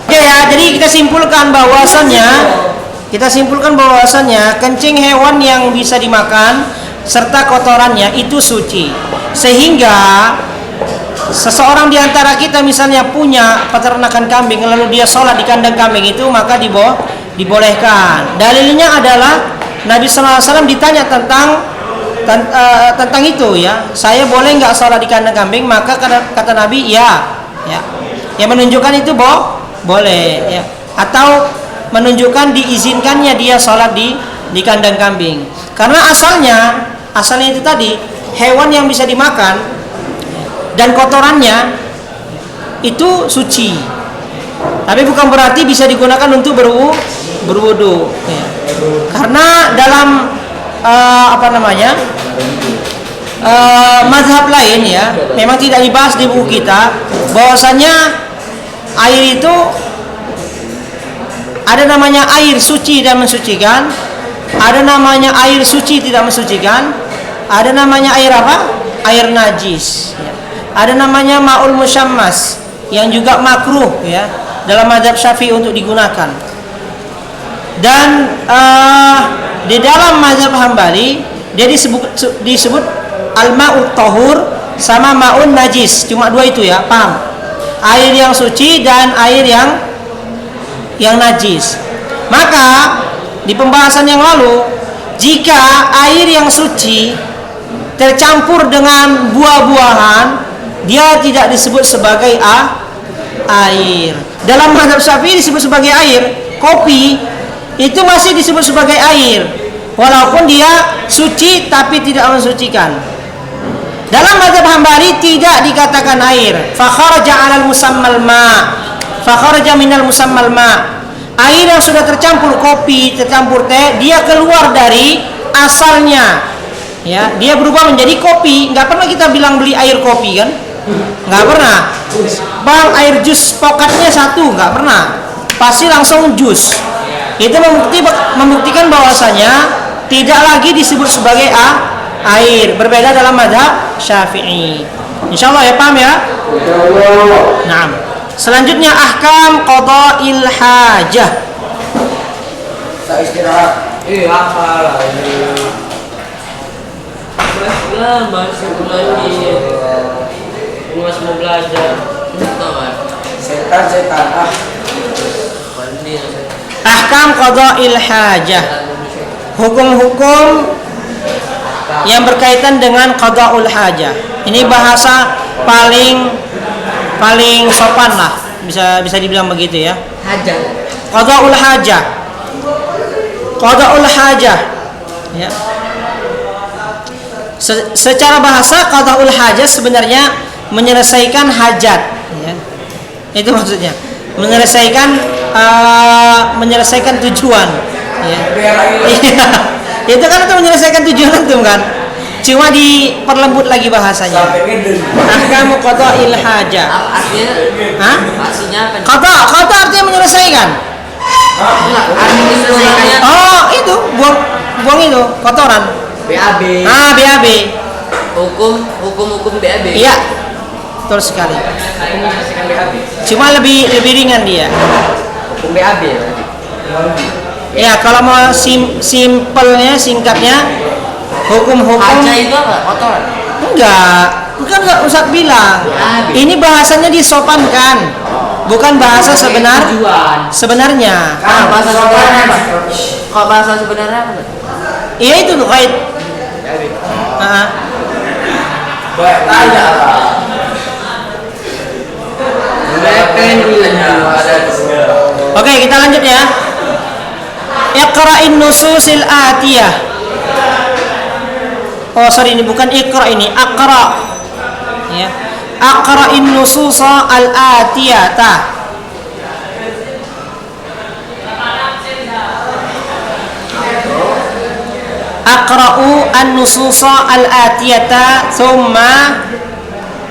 Oke ya, jadi kita simpulkan bahwasannya kencing hewan yang bisa dimakan serta kotorannya itu suci. Sehingga seseorang di antara kita misalnya punya peternakan kambing lalu dia sholat di kandang kambing itu, maka dibolehkan. Dalilnya adalah Nabi SAW ditanya tentang itu ya, saya boleh nggak sholat di kandang kambing? Maka kata Nabi ya. Yang menunjukkan itu boleh ya. Atau menunjukkan diizinkannya dia sholat di kandang kambing. Karena asalnya itu tadi hewan yang bisa dimakan dan kotorannya itu suci. Tapi bukan berarti bisa digunakan untuk berwudu ya. Karena dalam mazhab lain ya, memang tidak dibahas di buku kita, bahwasanya air itu ada namanya air suci dan mensucikan, ada namanya air suci tidak mensucikan, ada namanya air apa? Air najis ya. Ada namanya ma'ul musyammas yang juga makruh ya dalam mazhab Syafi'i untuk digunakan. Dan di dalam mazhab Hambali dia disebut al-ma'ut tahur sama ma'un najis, cuma dua itu ya, paham? Air yang suci dan air yang najis. Maka di pembahasan yang lalu, jika air yang suci tercampur dengan buah-buahan, dia tidak disebut sebagai air. Dalam mazhab Syafi'i disebut sebagai air. Kopi itu masih disebut sebagai air, walaupun dia suci tapi tidak mensucikan. Dalam mazhab Hambali tidak dikatakan air. Fa kharaja 'alal musammal ma'. Fa kharaja minal musammal ma'. Air yang sudah tercampur kopi, tercampur teh, dia keluar dari asalnya. Ya, dia berubah menjadi kopi. Enggak pernah kita bilang beli air kopi kan? Enggak pernah. Bang, air jus pokoknya satu, enggak pernah. Pasti langsung jus. Itu membuktikan bahwasanya tidak lagi disebut sebagai air, berbeda dalam mazhab Syafi'i. Insyaallah ya, paham ya? Naam. Selanjutnya ahkam qada'il hajah. Saya istirahat. Apalah ini. Masih lagi. Masih mau belajar. Setan. Ahkam qada'il hajah. Hukum-hukum yang berkaitan dengan qada'ul hajah. Ini bahasa paling sopan lah, bisa dibilang begitu ya. Hajah. Qada'ul hajah. Qada'ul hajah. Ya. Secara bahasa qada'ul hajah sebenarnya menyelesaikan hajat ya. Itu maksudnya. Menyelesaikan tujuan ya. Itu kan itu menyelesaikan tujuan antum kan. Cuma diperlembut lagi bahasanya. Ahkamu qada'il hajah. Artinya? Hah? Artinya apa? Qada artinya menyelesaikan. Artinya menyelesaikannya. Oh, itu buang itu kotoran. BAB. BAB. Hukum BAB. Iya. Betul sekali. Menyelesaikan BAB. Cuma lebih ringan dia. Hukum BAB berarti. Ya, kalau mau simpelnya, singkatnya hukum-hukum. Hajah itu apa? Kotoran? Enggak Ustaz bilang. Ini bahasanya disopankan. Bukan bahasa sebenarnya. Bahasa sebenarnya apa? Kalau bahasa sebenarnya apa? Iya itu tuh kait. Tanya apa? Oke, kita lanjut ya. Iqra'in nususil atiyah. Oh sorry, ini bukan iqra, ini aqra ya. Aqra'in nususa al-atiyata. Aqra'u an-nususa al-atiyata thumma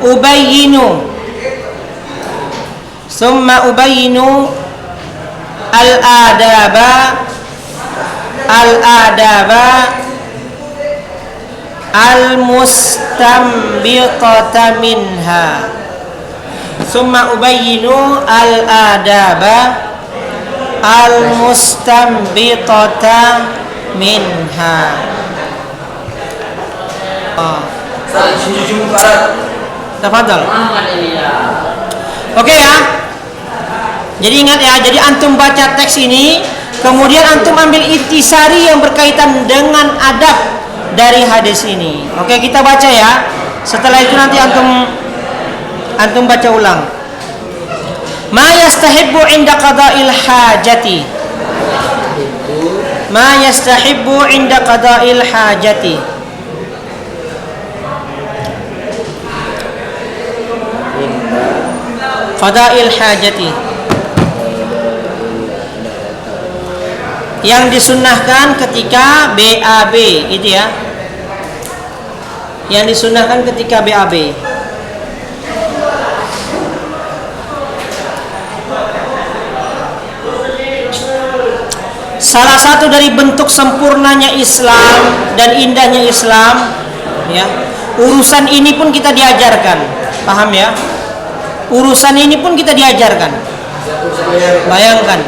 ubayyinu al-adaba al-mustanbitata minha summa ubayyinu al-adaba al-mustanbitata minha. Tafadhal. Oke ya. Jadi ingat ya, jadi antum baca teks ini, kemudian antum ambil intisari yang berkaitan dengan adab dari hadis ini. Oke, kita baca ya. Setelah itu nanti antum baca ulang. Ma yastahibbu inda qada'il hajati. Ma yastahibbu inda qada'il hajati. Qada'il hajati. Yang disunnahkan ketika BAB, itu ya. Yang disunnahkan ketika BAB. Salah satu dari bentuk sempurnanya Islam dan indahnya Islam, ya. Urusan ini pun kita diajarkan. Paham ya? Urusan ini pun kita diajarkan. Bayangkan.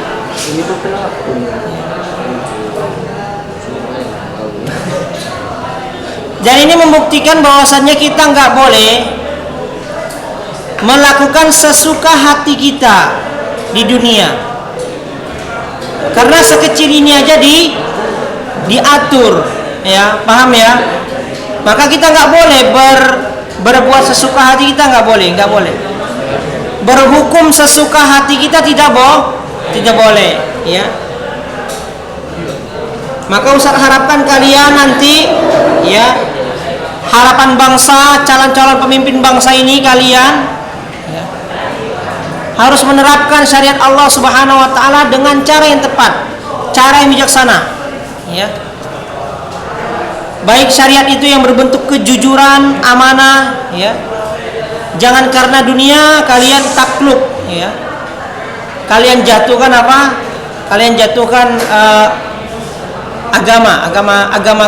Dan ini membuktikan bahwasannya kita nggak boleh melakukan sesuka hati kita di dunia. Karena sekecil ini aja diatur, ya, paham ya? Maka kita nggak boleh berbuat sesuka hati kita, nggak boleh. Berhukum sesuka hati kita tidak boleh, ya. Maka Ustaz harapkan kalian nanti, ya, harapan bangsa, calon-calon pemimpin bangsa ini kalian, ya, harus menerapkan syariat Allah Subhanahu wa taala dengan cara yang tepat, cara yang bijaksana, ya. Baik syariat itu yang berbentuk kejujuran, amanah, ya. Jangan karena dunia kalian takluk, ya. Kalian jatuhkan apa? Kalian jatuhkan agama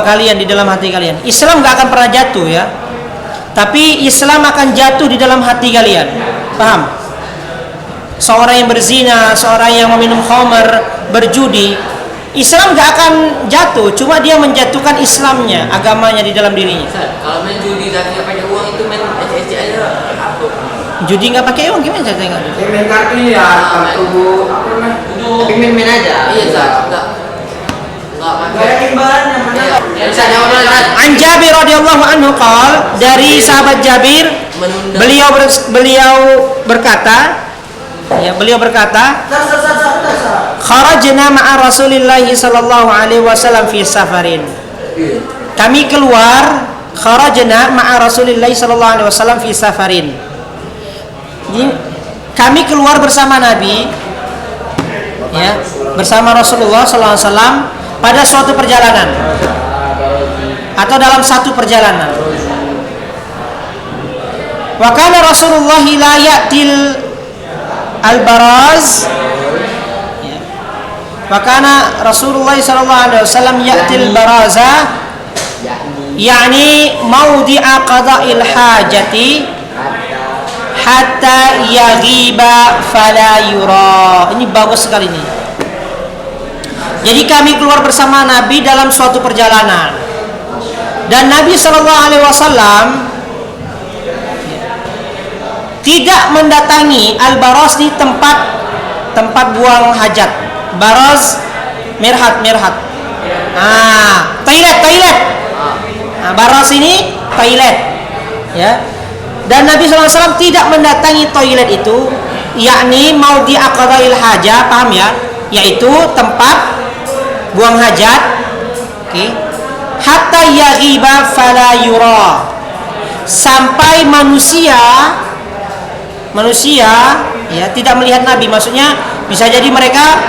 kalian di dalam hati kalian. Islam gak akan pernah jatuh, ya. Tapi Islam akan jatuh di dalam hati kalian. Paham? Seorang yang berzina, seorang yang meminum khamr, berjudi, Islam gak akan jatuh, cuma dia menjatuhkan Islamnya, agamanya di dalam dirinya. Kalau main judi tapi nggak pakai uang itu main aja aja. Judi nggak pakai uang gimana ceritanya? Main kartu ya, kartu apa namanya? Tapi main aja. Iya, nggak pakai imbalan yang mana? Bisa jawab lagi. An Jabir radhiyallahu anhu qol, dari sahabat Jabir, beliau berkata, kharajna ma'a Rasulillah sallallahu alaihi wasallam fi safarin. Kami keluar, kharajna ma'a Rasulillah sallallahu alaihi wasallam fi safarin. Kami keluar bersama Nabi, ya, bersama Rasulullah sallallahu alaihi wasallam pada suatu perjalanan atau dalam satu perjalanan. Wa kana Rasulullah la ya'til al-baraz, wa kana Rasulullah sallallahu alaihi wasallam ya'til baraza, yakni maudi'a qada'il hajati hatta yaghiba fala yura. Ini bagus sekali ini. Jadi kami keluar bersama Nabi dalam suatu perjalanan, dan Nabi sallallahu alaihi wasallam tidak mendatangi al-baraz di tempat buang hajat. Baraz, mirhat. Toilet. Baraz ini toilet, ya. Dan Nabi SAW tidak mendatangi toilet itu, yakni mau diaqadail hajah, paham ya? Yaitu tempat buang hajat. Oke. Hatta yaghiba fala yura. Sampai manusia ya tidak melihat Nabi. Maksudnya bisa jadi mereka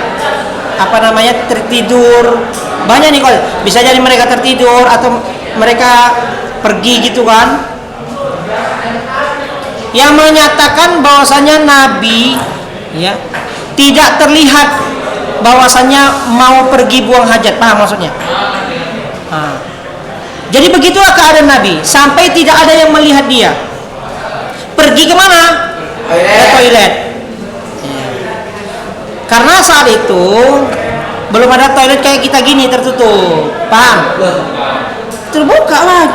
tertidur. Banyak nih, kalau bisa jadi mereka tertidur atau mereka pergi gitu kan. Yang menyatakan bahwasanya Nabi, ya, tidak terlihat bahwasanya mau pergi buang hajat. Paham maksudnya? Jadi begitulah keadaan Nabi, sampai tidak ada yang melihat dia. Pergi kemana? toilet. Ya. Karena saat itu belum ada toilet kayak kita gini tertutup, paham? Terbuka lah.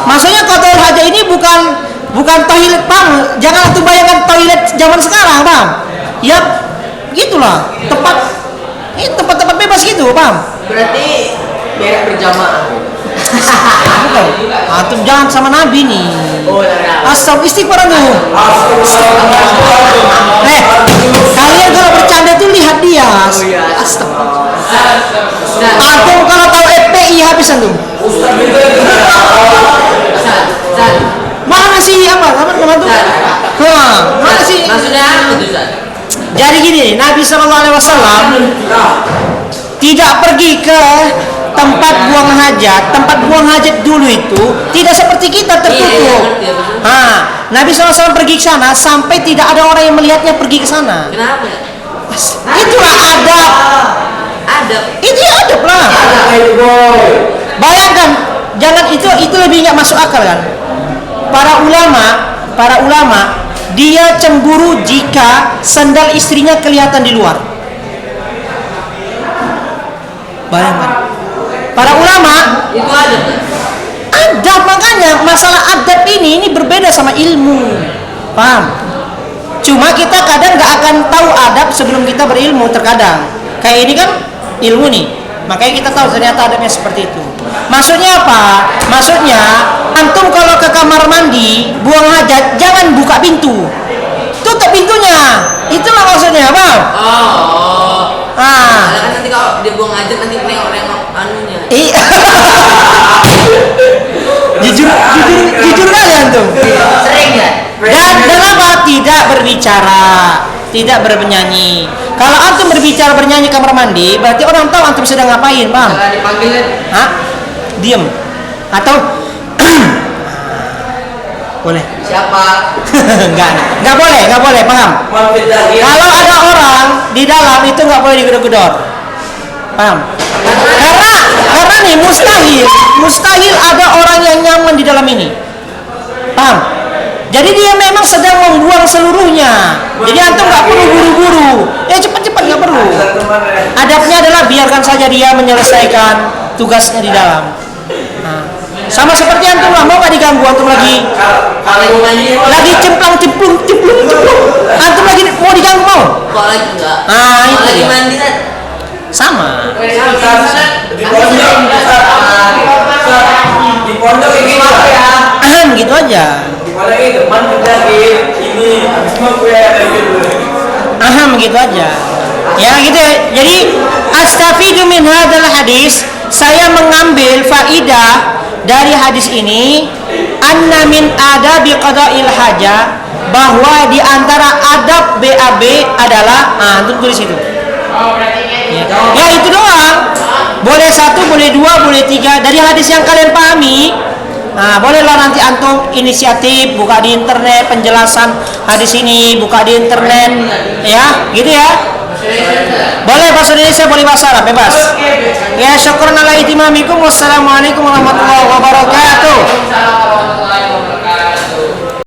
Maksudnya kalau toilet hajat ini bukan toilet, paham? Jangan tuh bayangkan toilet zaman sekarang, paham? Ya, gitulah. Tempat bebas gitu, paham? Berarti berak berjamaah. Bukan. Antum jangan sama Nabi nih. Oh, ya. Astagfirullah, istighfar tuh. Kalian kalau bercanda tuh lihat dia. Astagfirullah. Antum kalau tahu FPI habis antum. Mana sih apa? Teman tuh? Mana sih? Maksudnya apa tuh, Ustaz? Jadi gini, Nabi SAW tidak pergi ke tempat buang hajat. Tempat buang hajat dulu itu tidak seperti kita tertutup. Nabi SAW pergi ke sana sampai tidak ada orang yang melihatnya pergi ke sana. Kenapa? Itulah adab. Itu adab lah. Bayangkan, jangan itu lebih nggak masuk akal kan? Para ulama dia cemburu jika sandal istrinya kelihatan di luar. Bayangkan. Para ulama Itu adab. adab, makanya masalah adab ini berbeda sama ilmu, paham? Cuma kita kadang nggak akan tahu adab sebelum kita berilmu terkadang. Kayak ini kan ilmu nih, makanya kita tahu ternyata adabnya seperti itu. Maksudnya apa? Maksudnya antum kalau ke kamar mandi buang hajat jangan buka pintu, tutup pintunya. Itulah maksudnya, paham? Karena kan nanti kalau dia buang hajat nanti nengok anunya. Jujur kali antum. Sering ya? Dan apa? Tidak berbicara, tidak bernyanyi. Kalau antum berbicara bernyanyi kamar mandi, berarti orang tahu antum sedang ngapain, paham? Kalau dipanggilin, Diam. Atau boleh? siapa? Enggak boleh, paham? Kalau ada orang di dalam itu enggak boleh digedor-gedor. Paham? Karena nih mustahil ada orang yang nyaman di dalam ini. Paham? Jadi dia memang sedang membuang seluruhnya. Jadi antum nggak perlu buru-buru. Ya cepat-cepat, nggak perlu. Adabnya adalah biarkan saja dia menyelesaikan tugasnya di dalam. Sama seperti antum lah, mau nggak diganggu antum lagi cemplung. Antum lagi mau diganggu mau? Kok lagi enggak? Itu lagi dia. mandi kan? Sama. Di pondok ini ya. Gitu aja. Gitu aja. Ya gitu ya. Jadi astafidu min hadzal hadis, saya mengambil faidah dari hadis ini, anna min adabi qada'il haja, bahwa di antara adab BAB adalah untuk tulis itu. Ya itu doang. Boleh satu, boleh dua, boleh tiga. Dari hadis yang kalian pahami, bolehlah nanti antum inisiatif buka di internet penjelasan hadis ini, buka di internet, ya, gitu ya. Boleh bahasa Indonesia, boleh bahasa Arab, bebas. Ya, syukran ala ihtimamikum. Wassalamualaikum warahmatullahi wabarakatuh.